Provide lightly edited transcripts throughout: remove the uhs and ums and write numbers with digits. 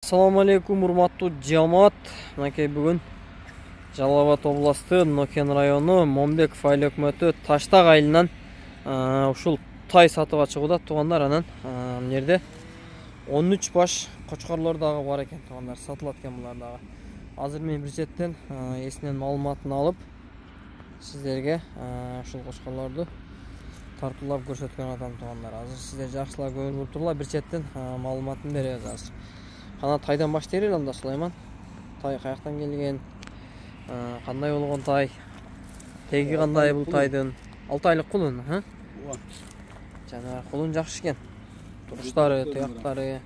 Assalamu alaikum, урматтуу жамаат. Мынакей бүгүн Жалал Абад областы Нокен району Момбеков айыл өкмөтү Таштак айылынан ушул тай сатып чыгууда туугандар. Анан мына жерде 13 баш кочкорлор дагы бар экен туугандар, сатылат экен булар дагы. Азыр мен бир четтен эсинен маалыматын алып сиздерге ушул кочкорлорду тартуулап көрсөткөн адам туугандар. Азыр сиздер жакшылап көрүп турула, бир четтен маалыматын беребиз азыр. Кана тайдан баштайбыз анда Сулайман. Тай каяктан келген? Кандай болгон тай? Теги кандай бул тайдын? 6 айлык кулун, ха? Жанагы кулун жакшы экен. Туруштары, таяктары,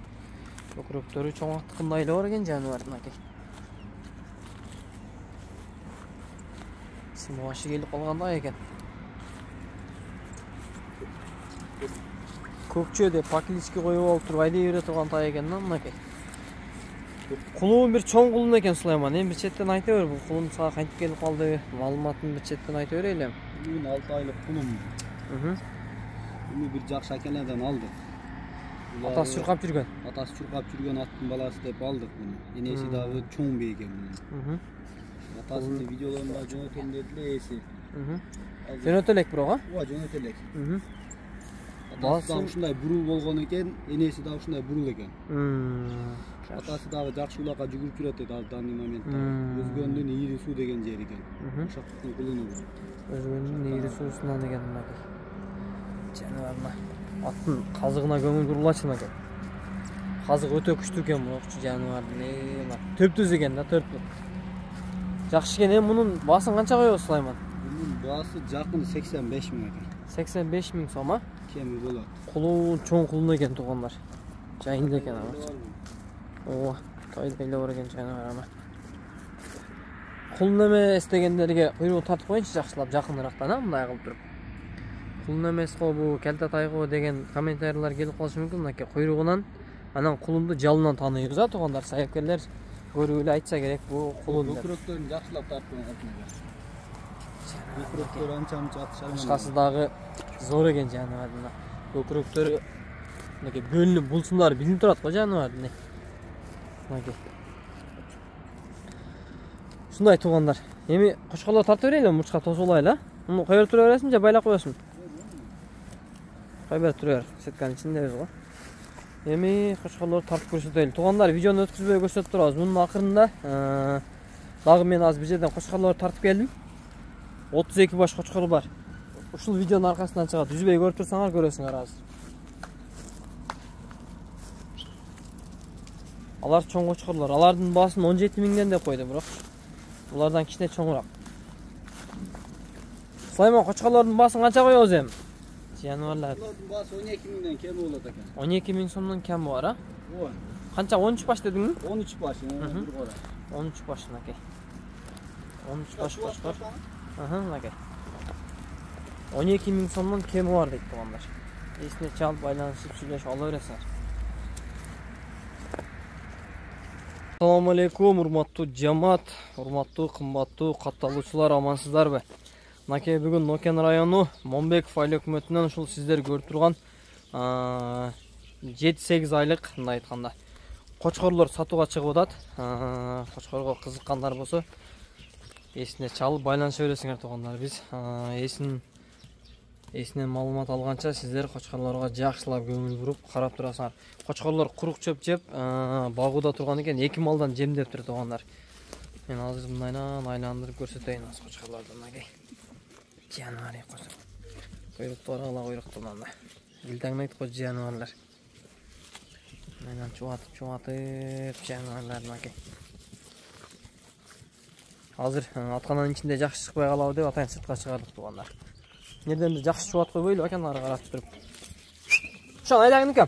көкүрөктөрү чоңактыкындай эле бар экен жаныбардын аке. Сымбашы келип калгандай экен. Көкчө деп пакиличке коюп алып туруп айдай бере турган тай экен да мынакей. Кулун бир чоң кулун экен Сулайман. Эми бир четтен айта бер, бул кулун сага кантип келип калды? Маалыматын бир четтен айта берели. Бүгүн 6 айлык кулум. Эми бир жакшы акелерден алдык. Атасы чуркап жүргөн. Атасы чуркап жүргөн аттын баласы деп алдык муну. Энеси дагы чоң бейген муну. Атасынын видеолорунда жөнөтөлүн дедиле эси. Жөнөтөлөк бирок, Ооба, жөнөтөлөк. Атасы да ушундай бурул болгон экен, энеси да ушундай бурул экен. Атасы дагы жакшы улакка жүгүрүп жүрөт дейт ал данный моментте. Өзгөндүн ийри суу деген жери экен. Ошоктун кулуну бул. Өзгөндүн ийри суусунан экен мынакей. Жаныбарына аттын казыгына көңүл бурулачы мынакей. Казык өтө күчтүү экен бул жаныбардын. Төптүз экен да, 4 фут. Жакшы экен. Эми мунун баасын канча коебуз Сулайман? Мунун баасы жакын 85 000 экен. 85 000 сом, а? Кеми болот. Кулун чоң кулун экен туугандар. Жайында экен ага. Ооба, тайда эле бар экен жаныбар ана. Кулун эмес дегендерге куйругу тартып коюнчу жакшылап жакыныраактан, мындай кылып туруп. Кулун эмес го бул, келте тай го деген комментарийлер келип калышы мүмкүн. Мынакей куйругунан анан кулунду жалынан тааныйбыз а туугандар. Сайапкерлер көрүп эле айтса керек бул кулун деп. Көкүрөктөрүн жакшылап тартып коюңуз. Көкүрөктөр анча-мынча атышат. Башкасы дагы зор экен жаныбардын. Көкүрөктөрү мынакей бөлүнүп булсундары билинип турат го жаныбардын. Мынакей. Ушундай туугандар. Эми кочкорлор тартып берели, мурчка тосуп алайлы. Муну кое берип тура бересиң же байлап коесуң? Кое берип тура бер. Сетканын ичиндебиз го. Эми кочкорлорду тартып көрсөтөлү. Туугандар, видеону өткүзбөй көрсөтүп турабыз. Мунун акырында дагы мен азыр бир жерден кочкорлорду тартып келдим. 32 баш кочкор бар. Ушул видеонун аркасынан чыгат. Үзбөй көрүп турсаңар көрөсүңөр азыр. Алар чоң кочкорлор. Алардын баасын 17 000ден деп койду, бирок булардан кичине чоңураак. Сулайман, кочкорлордун баасын канча коебуз эми? Жаныбарлар. Булардын баасы 12 000ден кем болот экен. 12 000 сомдон кем бар, а? Ооба. Канча 13 баш дедиңби? 13 баш, бир кора. 13 баш мынакей. 13 баш кочкор. Мынакей. 12 000 сомдон кеми бар дейт туугандар. Эсине чалып байланышып сүйлөшүп ала бересиңер. Assalamu alaikum, урматтуу жамаат, урматтуу кымбаттуу катталуучулар, амансыздарбы? Мынакей бүгүн Нокен району Момбеков айыл өкмөтүнөн ушул сиздер көрүп турган 7-8 айлык, мындай айтканда, кочкорлор сатууга чыгып атат. Кочкорго кызыккандар болсо эсине чалып байланыша бересиңер туугандар. Биз эсинен маалымат алганча сиздер кочкорлорго жакшылап көңүл буруп карап турасыңар. Кочкорлор курук чөп жеп багууда турган экен, 2 малдан жемдептир туугандар. Мен азыр мындайдан айландырып көрсөтөйүн аз кочкорлорду мынакей. Жаныбар койсо. Куйруктары ала куйруктан да. Гилтаңдайт го жаныбарлар. Мындан чуатып жаныбарлар мынакей. Азыр аткананын ичинде жакшы чыкпай калабы деп атайын сыртка чыгардык туугандар. Нерден жакшы чуат койбойлу экен, ары карап туруп. Ошон айдагын кем?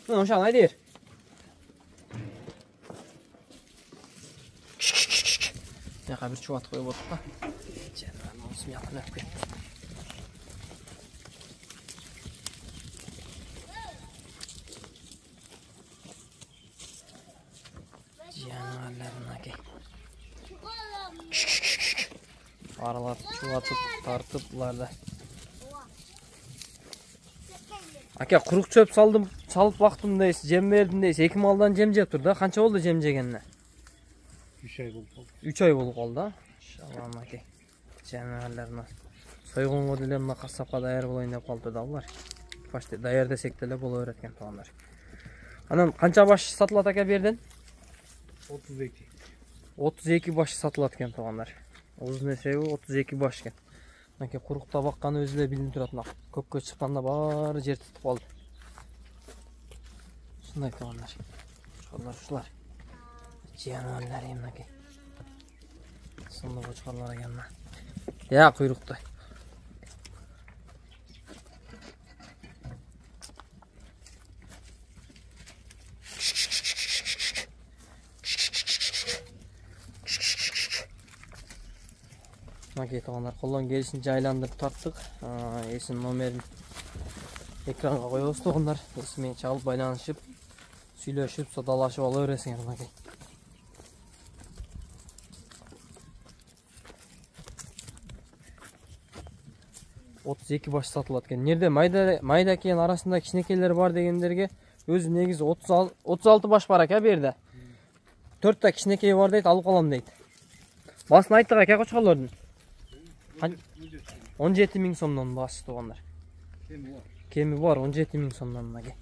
Ошон айдай бер. Яка бир чуат коюп отуп да. Жаныбар, осум якын өтүп кетти. Жаныбарлар мынакей. Аралап, чуатып, тартып буларды. Аке, курук чөп салдым, салып бактым дейсиз, жем бердим дейсиз. 2 малдан жем жеп тур да. Канча болду жем жегенине? 3 ай болуп калды. 3 ай болуп калды да. Иншалла аке. Жанагыларына сойгонго деле мына касапка даяр болоюн деп калды да булар. Почти даяр десек деле боло берет экен туугандар. Анан канча баш сатылат аке берден? 32. 32 баш сатылат экен туугандар. Узун эсеби 32 баш экен. Аке курукта бакканы өзү эле билинип турат. Мына көккө чыкканда баары жер тутуп калды. Ушундай туугандар. Ушулар. Жануарлар эмнеке? Сонда кочкорлор экен мына. Я куйрукта. Аке туугандар, колдон келишинче айландырып тарттык. Эсин номерин экранга коебуз туугандар. Эсимен чалып байланышып, сүйлөшүп, содалашып ала бересиңер аке. 32 баш сатылат экен. Нерде майда экен арасында кичинекейлер бар дегендерге өзү негизи 36 баш бар экен берде. 4 та кичинекей бар дейт, алып калам дейт. Басын айттык аке кочкорлордун. 17 000 сомдон басы туугандар. Кеми бар 17 000 сомдон аке.